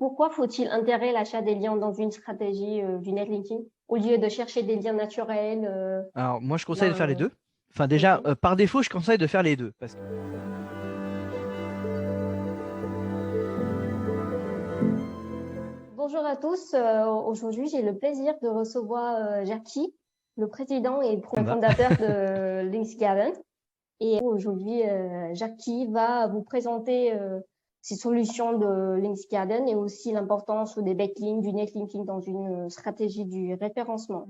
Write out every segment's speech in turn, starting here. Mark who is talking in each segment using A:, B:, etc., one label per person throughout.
A: Pourquoi faut-il intégrer l'achat des liens dans une stratégie du netlinking au lieu de chercher des liens naturels
B: Alors, moi, je conseille de faire les
A: ben,
B: deux. Enfin, déjà,
A: ok.
B: par défaut, je conseille de faire les deux.
A: Bonjour à tous. Aujourd'hui, j'ai le plaisir de recevoir Jackie, le président et
B: Ça me va.
A: fondateur de Links Garden. Et aujourd'hui, Jackie va vous présenter ses solutions de Links Garden et aussi l'importance des backlinks, du netlinking dans une stratégie du référencement.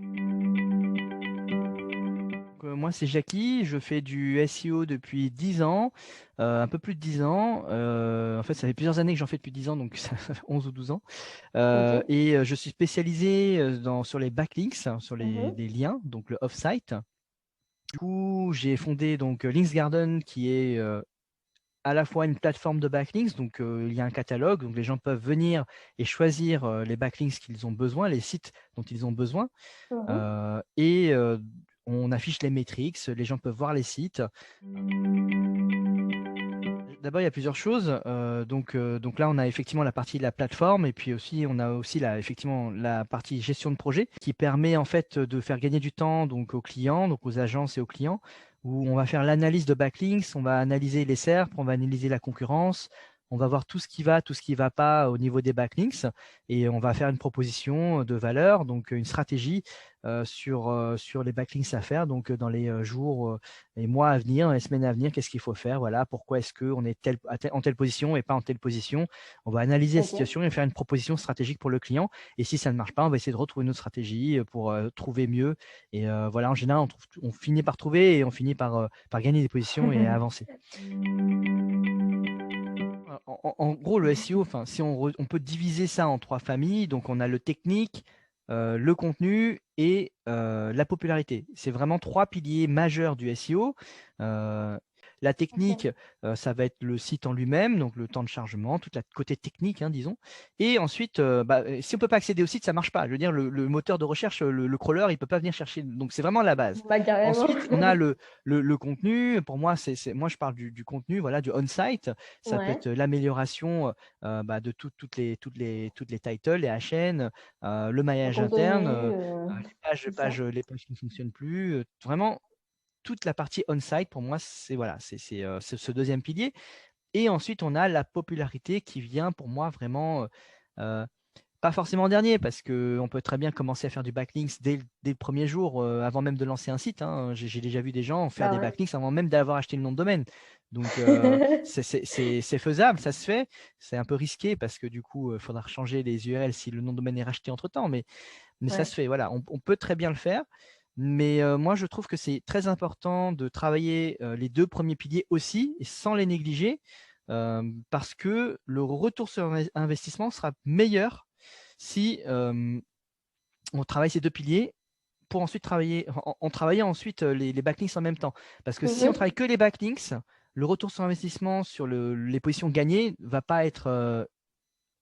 B: Moi, c'est Jackie. Je fais du SEO depuis 10 ans, un peu plus de 10 ans. En fait, ça fait plusieurs années que j'en fais depuis 10 ans, donc ça fait 11 ou 12 ans.
A: Ok.
B: Je suis spécialisé sur les backlinks, hein, sur
A: Mhm.
B: les liens, donc le off-site. Du coup, j'ai fondé donc Links Garden, qui est à la fois une plateforme de backlinks, donc il y a un catalogue, donc les gens peuvent venir et choisir les backlinks qu'ils ont besoin, les sites dont ils ont besoin.
A: Mhm.
B: Euh, et euh, on affiche les métriques, les gens peuvent voir les sites. D'abord, il y a plusieurs choses. Donc là, on a effectivement la partie de la plateforme et puis aussi, on a aussi effectivement la partie gestion de projet qui permet en fait de faire gagner du temps donc aux clients, donc aux agences et aux clients, où on va faire l'analyse de backlinks, on va analyser les SERP, on va analyser la concurrence, on va voir tout ce qui va, tout ce qui ne va pas au niveau des backlinks et on va faire une proposition de valeur, donc une stratégie sur les backlinks à faire, donc dans les jours les mois à venir, dans les semaines à venir, qu'est-ce qu'il faut faire, voilà, pourquoi est-ce qu'on est en telle position et pas en telle position. On va analyser la
A: Ok.
B: situation et faire une proposition stratégique pour le client. Et si ça ne marche pas, on va essayer de retrouver une autre stratégie pour trouver mieux. Et voilà, en général, on finit par trouver et on finit par gagner des positions et avancer. En gros, le SEO, enfin, si on peut diviser ça en trois familles, donc on a le technique, le contenu et la popularité. C'est vraiment trois piliers majeurs du SEO. Euh, la technique,
A: Ok.
B: ça va être le site en lui-même, donc le temps de chargement, tout le côté technique, hein, disons. Et ensuite, si on ne peut pas accéder au site, ça ne marche pas. Je veux dire, le moteur de recherche, le crawler, il ne peut pas venir chercher. Donc, c'est vraiment la base.
A: Bah, carrément.
B: Ensuite, on a le contenu. Pour moi, moi, je parle du contenu, voilà, du on-site. Ça peut
A: Ouais.
B: être l'amélioration de toutes les titles, les HN, le
A: Le
B: maillage interne,
A: contenu,
B: les
A: tout ça.
B: les pages qui ne fonctionnent plus. Vraiment, toute la partie on-site, pour moi, c'est voilà, c'est ce deuxième pilier. Et ensuite, on a la popularité qui vient pour moi vraiment euh, pas forcément en dernier, parce qu'on peut très bien commencer à faire du backlinks dès le premier jour, avant même de lancer un site, hein. J'ai déjà vu des gens faire
A: Bah
B: des
A: ouais.
B: backlinks avant même d'avoir acheté le nom de domaine. Donc, c'est faisable, ça se fait. C'est un peu risqué parce que du coup, il faudra changer les URL si le nom de domaine est racheté entre-temps, mais ça
A: Ouais.
B: se fait. Voilà, on peut très bien le faire. Mais moi, je trouve que c'est très important de travailler les deux premiers piliers aussi, et sans les négliger, parce que le retour sur investissement sera meilleur si on travaille ces deux piliers pour ensuite travailler, en travaillant ensuite les backlinks en même temps. Parce que si on
A: Mhm.
B: travaille que les backlinks, le retour sur investissement sur les positions gagnées ne va pas être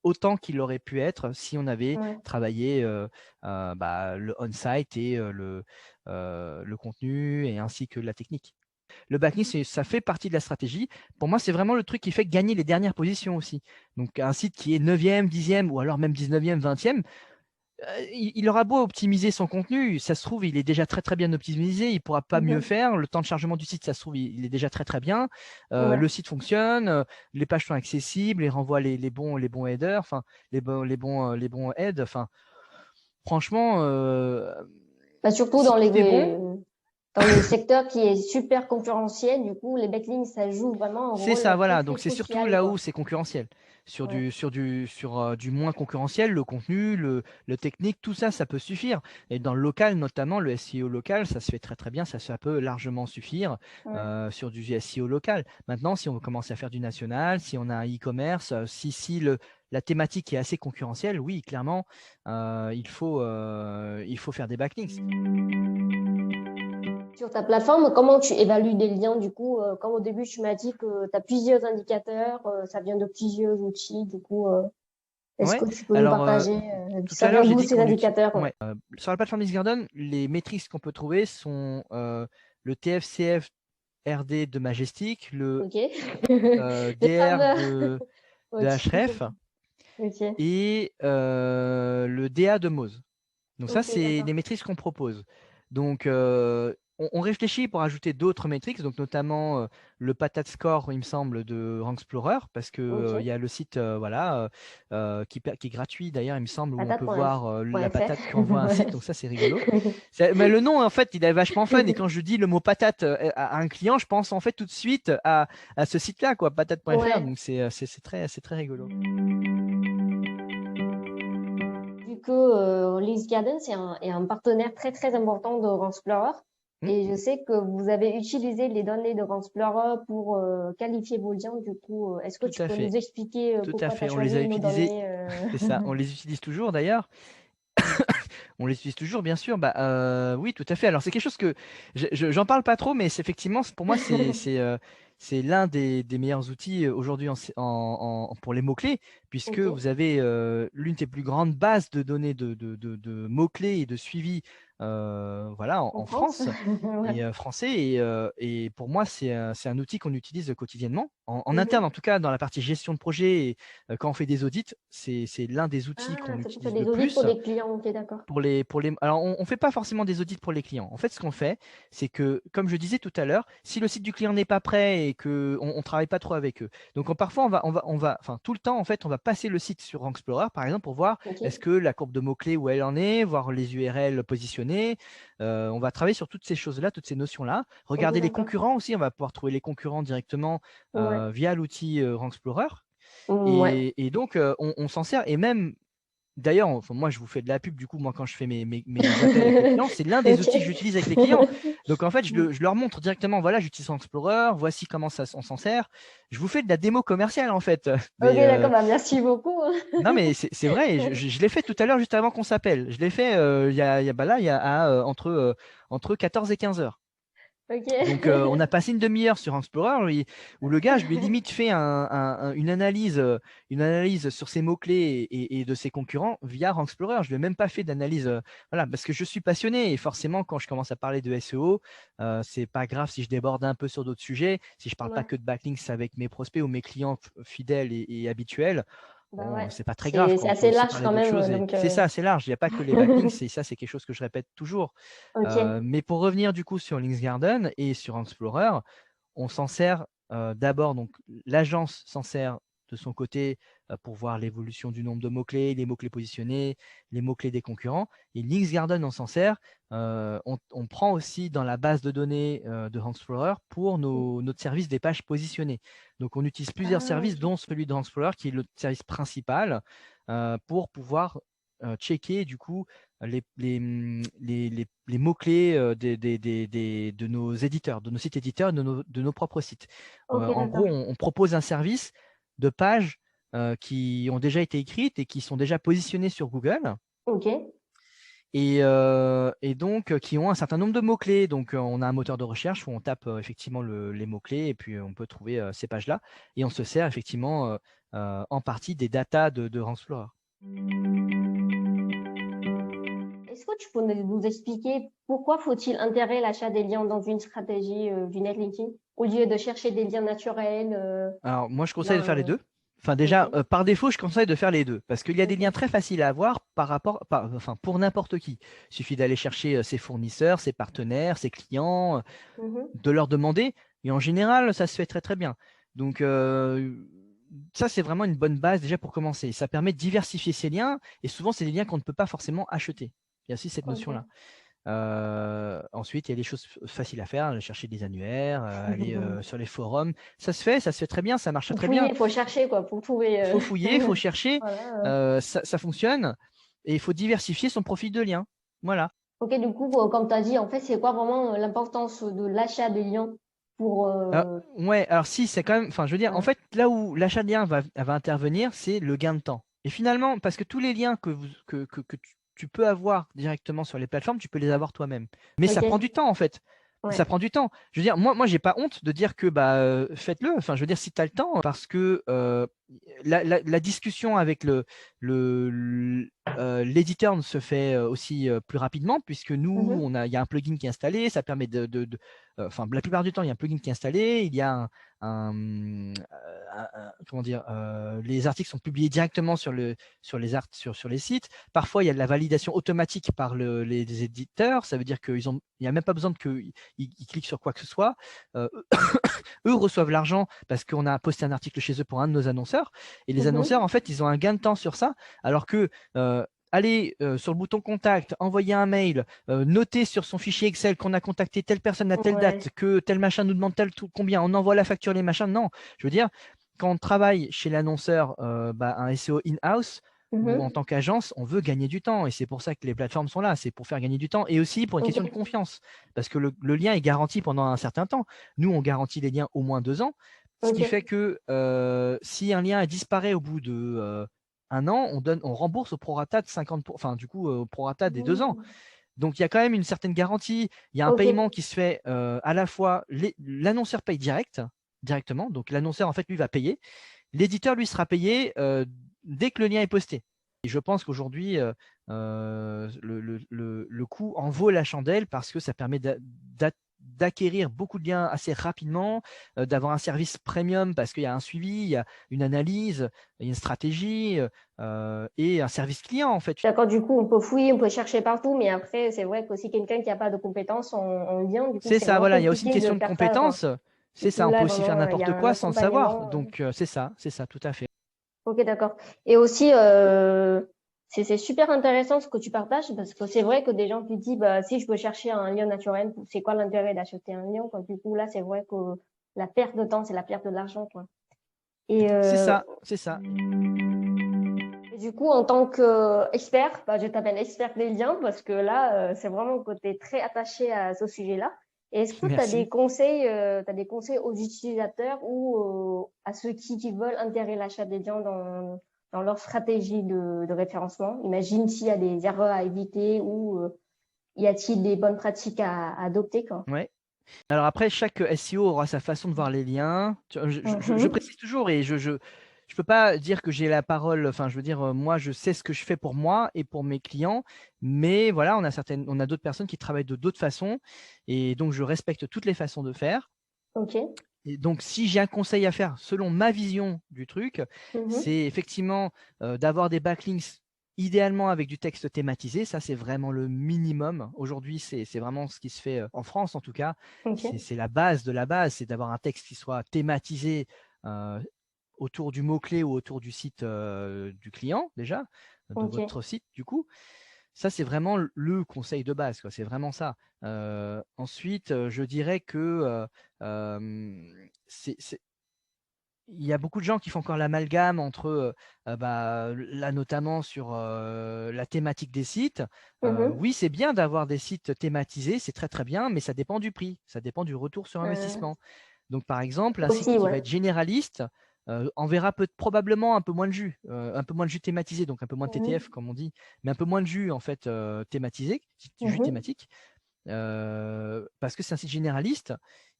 B: autant qu'il aurait pu être si on avait
A: Ouais.
B: travaillé le on-site et le contenu et ainsi que la technique. Le backlink, ça fait partie de la stratégie. Pour moi, c'est vraiment le truc qui fait gagner les dernières positions aussi. Donc, un site qui est 9e, 10e ou alors même 19e, 20e, il aura beau optimiser son contenu, ça se trouve, il est déjà très très bien optimisé, il ne pourra pas mieux
A: Mhm.
B: faire. Le temps de chargement du site, ça se trouve, il est déjà très très bien.
A: Ouais.
B: Le site fonctionne, les pages sont accessibles, il renvoie les bons headers, enfin, les bons heads. Enfin, franchement,
A: Bah, surtout
B: si tout est bon,
A: dans le secteur qui est super concurrentiel, du coup, les backlinks, ça joue vraiment un
B: c'est
A: rôle
B: ça,
A: très,
B: voilà.
A: très
B: Donc c'est surtout
A: crucial,
B: là où
A: quoi.
B: c'est concurrentiel.
A: Ouais.
B: Sur du moins concurrentiel, le contenu, le technique, tout ça, ça peut suffire. Et dans le local, notamment, le SEO local, ça se fait très très bien, ça peut largement suffire
A: Ouais.
B: sur du SEO local. Maintenant, si on veut commencer à faire du national, si on a un e-commerce, si la thématique est assez concurrentielle, oui, clairement, il faut faire des backlinks.
A: Sur ta plateforme, comment tu évalues des liens, du coup, comme au début, tu m'as dit que tu as plusieurs indicateurs, ça vient de plusieurs outils, du coup, est-ce
B: Ouais,
A: que tu peux nous
B: alors
A: partager,
B: tout
A: ça
B: à l'heure,
A: vient
B: j'ai
A: d'où
B: dit
A: ces
B: qu'on utilise.
A: indicateurs? Ouais.
B: Ouais, sur la plateforme Garden, les métriques qu'on peut trouver sont le TFCF RD de Majestic, le
A: Ok. Les
B: DR
A: fameux.
B: de
A: Ok.
B: Href,
A: Ok.
B: et le DA de Moz. Donc ça,
A: Ok,
B: c'est
A: d'accord.
B: les métriques qu'on propose. Donc on réfléchit pour ajouter d'autres métriques, donc notamment le patate score, il me semble, de Rank Explorer, parce que il
A: Ok.
B: y a le site voilà, qui est gratuit d'ailleurs, il me semble, où on peut voir la
A: Patate.fr.
B: patate qu'envoie un site,
A: Ouais.
B: donc ça c'est rigolo. Mais le nom, en fait, il est vachement fun, et quand je dis le mot patate à un client, je pense en fait tout de suite à ce site-là, quoi, patate.fr,
A: Ouais.
B: donc c'est très rigolo.
A: Vu que Linux Garden est un partenaire très très important de Ranxplorer
B: Hmm.
A: et je sais que vous avez utilisé les données de Ranxplorer pour qualifier vos liens. Du coup, est-ce que
B: Tout
A: tu
B: à
A: peux nous
B: fait,
A: expliquer
B: tout à
A: pourquoi tu as
B: fait. On les a
A: choisi nos
B: utilisés,
A: données
B: c'est ça, on les utilise toujours d'ailleurs. On les utilise toujours, bien sûr. Bah, oui, tout à fait. Alors, c'est quelque chose que j'en parle pas trop, mais effectivement, pour moi, c'est l'un des meilleurs outils aujourd'hui pour les mots-clés, puisque
A: Ok.
B: vous avez l'une des plus grandes bases de données de mots-clés et de suivi voilà,
A: En
B: en
A: France?
B: France
A: Ouais.
B: et français. Et pour moi, c'est un outil qu'on utilise quotidiennement, en interne,
A: Mhm.
B: en tout cas, dans la partie gestion de projet. Et quand on fait des audits, c'est l'un des outils
A: Ah,
B: qu'on
A: tu fais
B: utilise le
A: des audits pour
B: plus.
A: des clients. Ok, d'accord.
B: Alors, on ne fait pas forcément des audits pour les clients. En fait, ce qu'on fait, c'est que, comme je disais tout à l'heure, si le site du client n'est pas prêt et qu'on ne travaille pas trop avec eux, donc parfois, enfin, tout le temps, en fait, on va passer le site sur Rank Explorer, par exemple, pour voir
A: Ok.
B: est-ce que la courbe de mots-clés, où elle en est, voir les URL positionnés. On va travailler sur toutes ces choses-là, toutes ces notions-là.
A: Ok,
B: Regarder les
A: d'accord.
B: concurrents aussi, on va pouvoir trouver les concurrents directement
A: Ouais.
B: via l'outil Rank Explorer.
A: Ouais.
B: Et donc, on s'en sert. Et même d'ailleurs, enfin, moi, je vous fais de la pub, du coup, moi, quand je fais mes appels avec les clients, c'est l'un des
A: Ok.
B: outils que j'utilise avec les clients. Donc, en fait, je leur montre directement, voilà, j'utilise Explorer, voici comment on s'en sert. Je vous fais de la démo commerciale, en fait.
A: Ok,
B: Mais
A: d'accord. Bah, merci beaucoup.
B: non, mais c'est vrai, et je l'ai fait tout à l'heure, juste avant qu'on s'appelle. Je l'ai fait bah là, il y a entre 14 et 15 heures.
A: Ok.
B: Donc, on a passé une demi-heure sur Explorer où le gars, je lui ai limite fait une analyse sur ses mots-clés et de ses concurrents via Explorer. Je lui ai même pas fait d'analyse, voilà, parce que je suis passionné et forcément, quand je commence à parler de SEO, c'est pas grave si je déborde un peu sur d'autres sujets. Si je parle pas
A: Ouais.
B: que de backlinks avec mes prospects ou mes clients fidèles et habituels,
A: Bah
B: bon,
A: ouais.
B: c'est pas très grave,
A: C'est
B: quoi. On peut
A: assez
B: aussi
A: large
B: parler
A: quand
B: d'autres
A: même.
B: choses. Et
A: Donc,
B: c'est ça, c'est large. Il n'y a pas que les backlinks. Ça, c'est quelque chose que je répète toujours.
A: ok.
B: Mais pour revenir du coup sur Links Garden et sur Explorer, on s'en sert d'abord, donc l'agence s'en sert de son côté pour voir l'évolution du nombre de mots-clés, les mots-clés positionnés, les mots-clés des concurrents. Et Links Garden, on s'en sert. On prend aussi dans la base de données de Explorer pour notre service des pages positionnées. Donc, on utilise plusieurs
A: Ah,
B: services,
A: ok.
B: dont celui de Explorer, qui est le service principal, pour pouvoir checker du coup les mots-clés de nos éditeurs, de nos sites éditeurs, de nos propres sites.
A: Ok,
B: En gros,
A: d'accord.
B: on propose un service de pages qui ont déjà été écrites et qui sont déjà positionnées sur Google
A: Ok.
B: et donc qui ont un certain nombre de mots-clés. Donc, on a un moteur de recherche où on tape effectivement les mots-clés et puis on peut trouver ces pages-là. Et on se sert effectivement en partie des datas de Rank Explorer.
A: Est-ce que tu peux nous expliquer pourquoi faut-il intégrer l'achat des liens dans une stratégie du netlinking au lieu de chercher des liens naturels
B: Alors, moi, je conseille de faire les
A: dans,
B: deux. Enfin,
A: ok,
B: déjà, par défaut, je conseille de faire les deux parce qu'il y a des liens
A: ok.
B: très faciles à avoir enfin, pour n'importe qui. Il suffit d'aller chercher ses fournisseurs, ses partenaires, ses clients,
A: Mhm.
B: de leur demander. Et en général, ça se fait très, très bien. Donc, ça, c'est vraiment une bonne base déjà pour commencer. Ça permet de diversifier ces liens et souvent, c'est des liens qu'on ne peut pas forcément acheter. Il y a aussi cette notion-là.
A: Ok.
B: Ensuite, il y a des choses faciles à faire, aller chercher des annuaires, aller sur les forums. Ça se fait très bien, ça marche
A: Faut
B: très bien.
A: fouiller, faut chercher quoi pour trouver.
B: Il faut fouiller, il faut chercher,
A: Voilà.
B: ça fonctionne et il faut diversifier son profil de lien. Voilà.
A: Ok, du coup, comme tu as dit, en fait, c'est quoi vraiment l'importance de l'achat des liens pour
B: Ouais, alors si, c'est quand même, enfin, je veux dire, en
A: ouais.
B: fait, là où l'achat de lien va intervenir, c'est le gain de temps. Et finalement, parce que tous les liens que tu peux avoir directement sur les plateformes, tu peux les avoir toi-même. Mais ça prend du
A: Ok,
B: temps, en fait. Ça
A: ouais.
B: prend du temps. Je veux dire, moi j'ai pas honte de dire que bah faites-le. Enfin, je veux dire, si tu as le temps, parce que la discussion avec l'éditeur ne se fait aussi plus rapidement, puisque nous, il y a un plugin qui est installé, ça permet enfin, la plupart du temps, il y a un plugin qui est installé, il y a comment dire, les articles sont publiés directement sur les sites. Parfois, il y a de la validation automatique par les éditeurs, ça veut dire qu'il n'y a même pas besoin qu'ils cliquent sur quoi que ce soit. Eux reçoivent l'argent parce qu'on a posté un article chez eux pour un de nos annonceurs. Et les annonceurs, en fait, ils ont un gain de temps sur ça, alors que aller sur le bouton contact, envoyer un mail, noter sur son fichier Excel qu'on a contacté telle personne à telle date, que tel machin nous demande combien, on envoie la facture, les machins. Non, je veux dire, quand on travaille chez l'annonceur, un SEO in-house, ou en tant qu'agence, on veut gagner du temps. Et c'est pour ça que les plateformes sont là. C'est pour faire gagner du temps et aussi pour une question de confiance. Parce que le lien est garanti pendant un certain temps. Nous, on garantit les liens au moins 2 ans. Ce qui fait que si un lien disparaît au bout de 1 an, on rembourse au prorata de 50%, enfin, du coup, au prorata des 2 ans. Donc, il y a quand même une certaine garantie. Il y a un paiement qui se fait à la fois, l'annonceur paye directement. Donc, l'annonceur, en fait, lui, va payer. L'éditeur, lui, sera payé dès que le lien est posté. Et je pense qu'aujourd'hui, le coût en vaut la chandelle parce que ça permet d'acquérir beaucoup de liens assez rapidement, d'avoir un service premium parce qu'il y a un suivi, il y a une analyse, il y a une stratégie et un service client, en fait.
A: D'accord, du coup, on peut fouiller, on peut chercher partout, mais après, c'est vrai qu'aussi quelqu'un qui n'a pas de compétences en lien, du coup,
B: c'est ça, voilà, il y a aussi une question de
A: faire ça, quoi.
B: compétence. C'est
A: Du coup,
B: ça, on peut
A: là,
B: aussi faire
A: vraiment, il y a
B: n'importe
A: un
B: quoi sans le savoir.
A: accompagnement.
B: Donc, c'est ça, tout à fait.
A: Ok, d'accord. Et aussi, c'est super intéressant ce que tu partages parce que c'est vrai que des gens qui disent, bah, si je peux chercher un lien naturel, c'est quoi l'intérêt d'acheter un lien, quoi. Du coup, là, c'est vrai que la perte de temps, c'est la perte de l'argent, quoi. Et,
B: C'est ça, c'est ça.
A: et du coup, en tant qu'expert, bah, je t'appelle expert des liens parce que là, c'est vraiment que tu es très attaché à ce sujet-là. Et est-ce que tu as
B: Merci.
A: des conseils aux utilisateurs ou à ceux qui veulent intégrer l'achat des liens dans leur stratégie de référencement? Imagine s'il y a des erreurs à éviter ou y a-t-il des bonnes pratiques à adopter, quoi?
B: Ouais. Alors après, chaque SEO aura sa façon de voir les liens. Je précise toujours et je peux pas dire que j'ai la parole. Enfin, je veux dire, moi, je sais ce que je fais pour moi et pour mes clients, mais voilà, on a d'autres personnes qui travaillent de d'autres façons et donc je respecte toutes les façons de faire.
A: Ok.
B: Et donc, si j'ai un conseil à faire selon ma vision du truc,
A: Mhm.
B: c'est effectivement d'avoir des backlinks idéalement avec du texte thématisé. Ça, c'est vraiment le minimum. Aujourd'hui, c'est vraiment ce qui se fait en France, en tout cas.
A: Ok.
B: C'est la base de la base, c'est d'avoir un texte qui soit thématisé euh, autour du mot-clé ou autour du site du client, déjà, de
A: Ok.
B: votre site, du coup. Ça, c'est vraiment le conseil de base, quoi. C'est vraiment ça. Ensuite, je dirais que il y a beaucoup de gens qui font encore l'amalgame entre, là notamment sur la thématique des sites.
A: Mhm.
B: Oui, c'est bien d'avoir des sites thématisés, c'est très très bien, mais ça dépend du prix, ça dépend du retour sur investissement. Donc, par exemple, un site
A: Aussi,
B: qui va
A: ouais.
B: être généraliste enverra probablement un peu moins de jus, thématisé, donc un peu moins de
A: Mhm.
B: TTF comme on dit, mais un peu moins de jus en fait thématisé, jus
A: Mhm.
B: thématique, parce que c'est un site généraliste.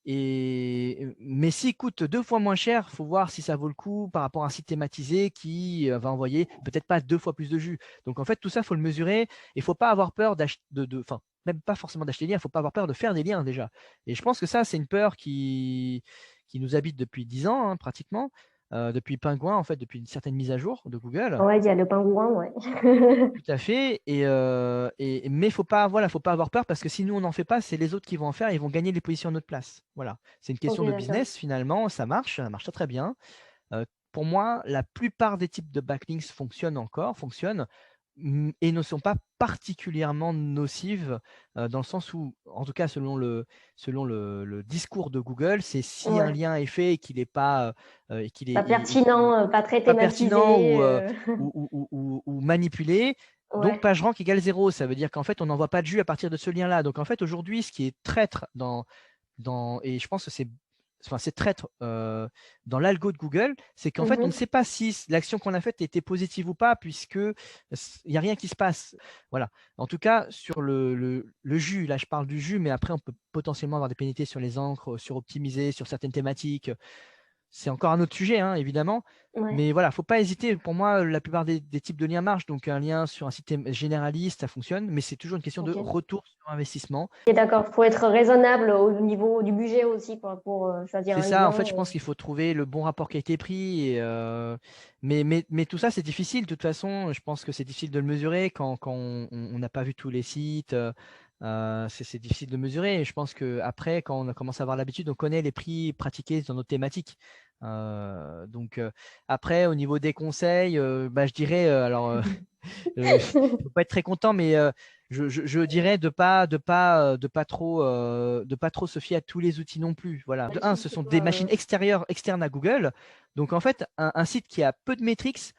B: Mais s'il coûte 2 fois moins cher, il faut voir si ça vaut le coup par rapport à un site thématisé qui va envoyer peut-être pas 2 fois plus de jus. Donc en fait, tout ça, il faut le mesurer et il ne faut pas avoir peur d'acheter, enfin, même pas forcément d'acheter des liens, il ne faut pas avoir peur de faire des liens déjà. Et je pense que ça, c'est une peur qui nous habite depuis 10 ans, hein, pratiquement, depuis Pingouin, en fait, depuis une certaine mise à jour de Google.
A: Ouais, il y a le pingouin, ouais.
B: Tout à fait. Mais faut pas avoir peur parce que si nous on n'en fait pas, c'est les autres qui vont en faire et ils vont gagner les positions à notre place. Voilà. C'est une
A: Ok,
B: question de
A: d'accord.
B: business finalement. Ça marche très très bien. Pour moi, la plupart des types de backlinks fonctionnent et ne sont pas particulièrement nocives dans le sens où, en tout cas selon le discours de Google, c'est si un
A: Ouais.
B: lien est fait et qu'il n'est pas et
A: Pas pertinent, pas très
B: pas pertinent
A: thématisé.
B: ou manipulé. Donc,
A: Ouais.
B: page rank égale 0. Ça veut dire qu'en fait, on n'envoie pas de jus à partir de ce lien-là. Donc, en fait, aujourd'hui, ce qui est traître et je pense que c'est traître dans l'algo de Google, c'est qu'en fait, on ne
A: Mhm.
B: sait pas si l'action qu'on a faite était positive ou pas, puisque il n'y a rien qui se passe. Voilà. En tout cas, sur le jus, là, je parle du jus, mais après, on peut potentiellement avoir des pénalités sur les encres, sur optimiser, sur certaines thématiques. c'est encore un autre sujet, hein, évidemment.
A: Ouais.
B: Mais voilà, faut pas hésiter. Pour moi, la plupart des types de liens marchent. Donc, un lien sur un site généraliste, ça fonctionne. Mais c'est toujours une question de
A: Ok.
B: retour sur investissement.
A: Et d'accord, faut être raisonnable au niveau du budget aussi, quoi, pour choisir
B: C'est
A: un
B: ça, en
A: lien.
B: fait, je pense qu'il faut trouver le bon rapport qualité-prix. Mais tout ça, c'est difficile. De toute façon, je pense que c'est difficile de le mesurer quand on n'a pas vu tous les sites. C'est difficile de mesurer. Et je pense qu'après, quand on a commencé à avoir l'habitude, on connaît les prix pratiqués dans nos thématiques. Après, au niveau des conseils, bah, je dirais, faut pas être très content, mais je dirais de pas trop se fier à tous les outils non plus. Voilà. De un, ce sont des machines externes à Google. Donc en fait, un site qui a peu de métriques,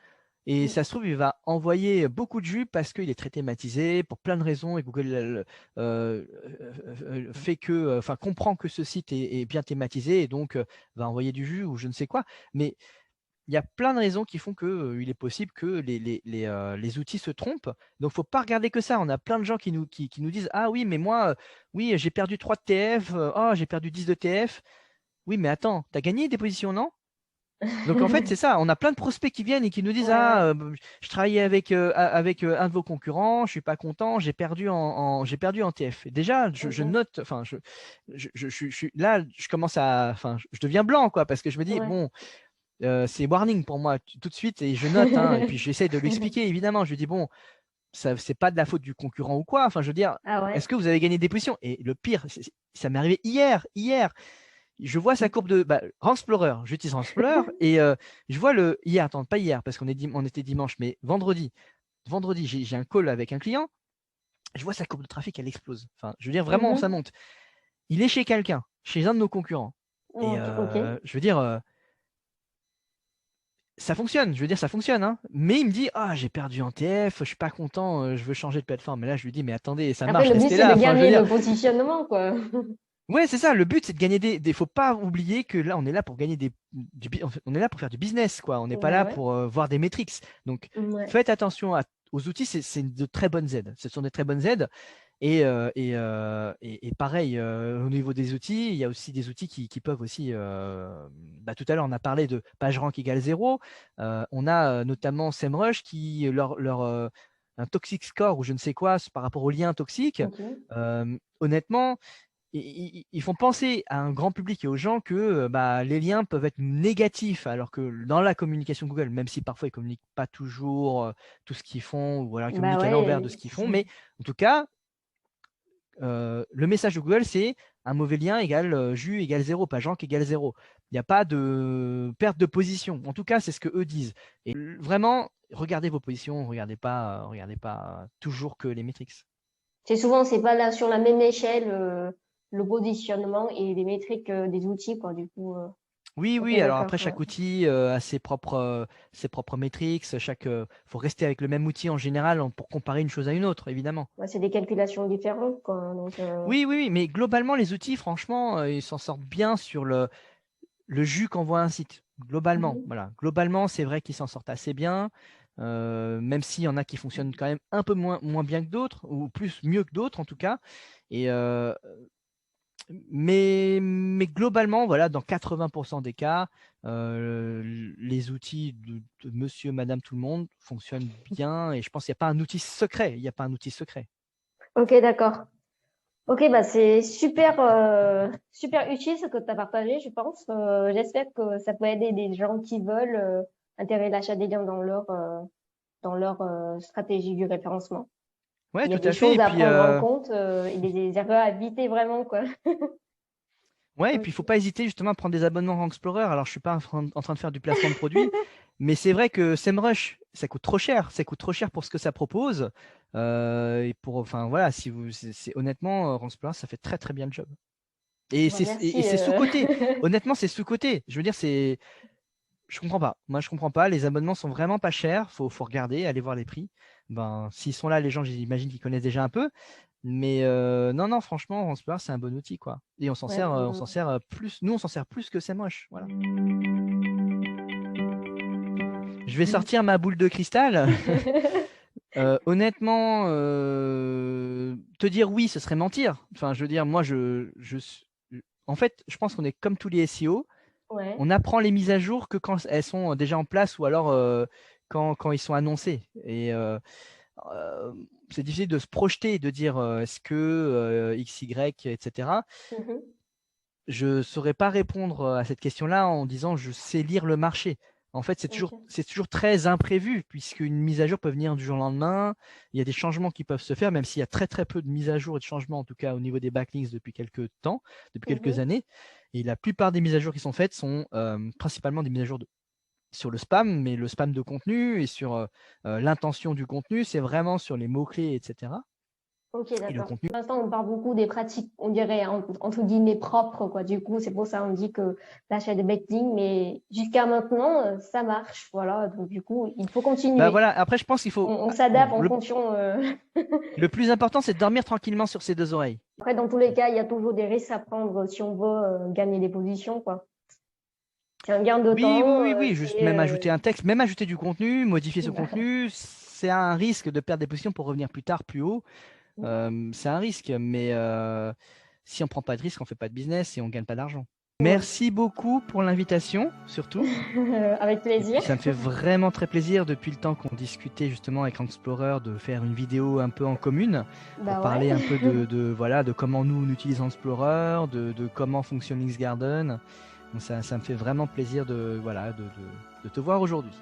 B: et ça se trouve, il va envoyer beaucoup de vues parce qu'il est très thématisé pour plein de raisons et Google fait que, enfin, comprend que ce site est bien thématisé et donc va envoyer du jus ou je ne sais quoi. Mais il y a plein de raisons qui font que, il est possible que les outils se trompent. Donc, faut pas regarder que ça. On a plein de gens qui nous disent: «Ah oui, mais moi, oui, j'ai perdu 3 de TF, oh, j'ai perdu 10 de TF». Oui, mais attends, tu as gagné des positions, non? Donc, en fait, c'est ça. On a plein de prospects qui viennent et qui nous disent:
A: Ouais, ouais.
B: «Ah, je travaillais avec un de vos concurrents, je suis pas content, j'ai perdu en TF». Et déjà, je
A: Ok.
B: note, enfin, je suis là, je commence à, enfin, je deviens blanc, quoi, parce que je me dis:
A: Ouais.
B: «Bon, c'est warning pour moi tout de suite et je note, hein, et puis j'essaie de lui expliquer évidemment. Je lui dis bon, ça c'est pas de la faute du concurrent ou quoi. Enfin, je veux dire,
A: Ah
B: est-ce
A: ouais.
B: que vous avez gagné des positions? Et le pire, ça m'est arrivé hier. Je vois sa courbe de Ranksplaurer. J'utilise Ranksplaurer et je vois le hier. Attends, pas hier parce on était dimanche, mais vendredi. Vendredi, j'ai un call avec un client. Je vois sa courbe de trafic, elle explose. Enfin, je veux dire vraiment, ça
A: Mhm.
B: monte. Il est chez quelqu'un, chez un de nos concurrents. Et
A: Ok, ok.
B: je veux dire. Ça fonctionne, je veux dire, ça fonctionne, hein. Mais il me dit, ah, j'ai perdu en TF, je suis pas content, je veux changer de plateforme. Mais là, je lui dis, mais attendez, ça
A: Après,
B: marche,
A: le but,
B: restez
A: c'est
B: là.
A: de
B: Enfin, je veux
A: gagner
B: dire,
A: le positionnement, quoi.
B: ouais, c'est ça. Le but, c'est de gagner faut pas oublier que là, on est là pour gagner on est là pour faire du business, quoi. On n'est pas
A: Ouais,
B: là
A: ouais.
B: pour voir des métriques. Donc,
A: Ouais.
B: faites attention aux outils, c'est de très bonnes aides. Ce sont des très bonnes aides. Et pareil, au niveau des outils, il y a aussi des outils qui peuvent aussi. Tout à l'heure, on a parlé de PageRank égale 0. On a notamment SEMrush qui, un toxic score ou je ne sais quoi par rapport aux liens toxiques.
A: Ok.
B: Honnêtement, ils font penser à un grand public et aux gens que les liens peuvent être négatifs, alors que dans la communication Google, même si parfois ils ne communiquent pas toujours tout ce qu'ils font, ou alors ils
A: Bah
B: communiquent à l'envers de
A: ouais.
B: ce qu'ils font, mais en tout cas, le message de Google, c'est un mauvais lien égale jus égale 0, pas Jean égale 0. Il n'y a pas de perte de position. En tout cas, c'est ce que eux disent. Et vraiment, regardez vos positions, regardez pas toujours que les métriques.
A: C'est souvent, c'est pas là sur la même échelle, le positionnement et les métriques des outils, quoi. Du coup,
B: Oui,
A: ok,
B: oui, alors
A: d'accord.
B: après,
A: Ouais.
B: chaque outil a ses propres métriques. Faut rester avec le même outil en général pour comparer une chose à une autre, évidemment.
A: Ouais, c'est des calculations différentes, quoi. Donc,
B: Oui, oui, oui, mais globalement, les outils, franchement, ils s'en sortent bien sur le jus qu'envoie un site. Globalement,
A: mhm.
B: voilà. Globalement, c'est vrai qu'ils s'en sortent assez bien, même s'il y en a qui fonctionnent quand même un peu moins bien que d'autres, ou plus mieux que d'autres en tout cas. Et, mais globalement, voilà, dans 80% des cas, les outils de monsieur, madame, tout le monde fonctionnent bien. Et je pense qu'il n'y a pas un outil secret. Il n'y a pas un outil secret.
A: Ok, d'accord. Ok, bah c'est super, super utile ce que tu as partagé, je pense. J'espère que ça peut aider des gens qui veulent intégrer l'achat des liens dans leur stratégie du référencement.
B: Ouais,
A: Il y a
B: tout
A: des
B: à fait.
A: choses à prendre en compte et des erreurs à éviter vraiment, quoi.
B: Ouais, et puis il faut
A: Ok.
B: pas hésiter justement à prendre des abonnements Rank Explorer. Alors, je suis pas en train de faire du placement de produit, mais c'est vrai que SEMrush, ça coûte trop cher. Ça coûte trop cher pour ce que ça propose. Et enfin voilà, si vous, honnêtement, Rank Explorer, ça fait très très bien le job. Et
A: Bah, merci.
B: c'est sous-coté. Honnêtement, c'est sous-coté. Je veux dire, je comprends pas. Moi, je comprends pas. Les abonnements sont vraiment pas chers. Faut regarder, aller voir les prix. Ben, s'ils sont là, les gens, j'imagine qu'ils connaissent déjà un peu. Mais non, non, franchement, Ransplower, c'est un bon outil, quoi. Et
A: Ouais,
B: on s'en sert plus. Nous, on s'en sert plus que SEMrush. Voilà. Je vais sortir ma boule de cristal. Honnêtement, te dire oui, ce serait mentir. Enfin, je veux dire, moi, en fait, je pense qu'on est comme tous les SEO.
A: Ouais.
B: On apprend les mises à jour que quand elles sont déjà en place ou alors quand ils sont annoncés. Et c'est difficile de se projeter et de dire est-ce que X, Y, etc.
A: Mhm.
B: Je ne saurais pas répondre à cette question-là en disant je sais lire le marché. En fait,
A: Ok.
B: c'est toujours très imprévu, puisqu'une mise à jour peut venir du jour au lendemain. Il y a des changements qui peuvent se faire, même s'il y a très très peu de mises à jour et de changements, en tout cas au niveau des backlinks depuis quelques temps, depuis quelques
A: Mhm.
B: années. Et la plupart des mises à jour qui sont faites sont principalement des mises à jour sur le spam, mais le spam de contenu et sur l'intention du contenu, c'est vraiment sur les mots-clés, etc.
A: Ok,
B: Et le
A: d'accord.
B: contenu.
A: Pour l'instant, on parle beaucoup des pratiques, on dirait, entre guillemets, propres, quoi. Du coup, c'est pour ça qu'on dit que l'achat de backlinks, mais jusqu'à maintenant, ça marche, voilà. Donc, du coup, il faut
B: Bah
A: continuer.
B: voilà, après je pense qu'il faut.
A: On
B: Bon,
A: s'adapte en fonction.
B: le plus important, c'est de dormir tranquillement sur ses deux oreilles.
A: Après, dans tous les cas, il y a toujours des risques à prendre si on veut gagner des positions, quoi. C'est un gain de
B: Oui, oui,
A: temps,
B: oui, oui, juste
A: c'est
B: même ajouter un texte, même ajouter du contenu, modifier ce contenu, c'est un risque de perdre des positions pour revenir plus tard, plus haut. C'est un risque, mais si on prend pas de risque, on fait pas de business et on gagne pas d'argent.
A: ouais.
B: Merci beaucoup pour l'invitation, surtout.
A: Avec
B: Et
A: plaisir.
B: puis ça me fait vraiment très plaisir depuis le temps qu'on discutait justement avec Explorer de faire une vidéo un peu en commune pour
A: Bah
B: parler un
A: ouais.
B: peu voilà, de comment nous on utilise Explorer, de comment fonctionne Linksgarden. Donc ça me fait vraiment plaisir voilà, de te voir aujourd'hui.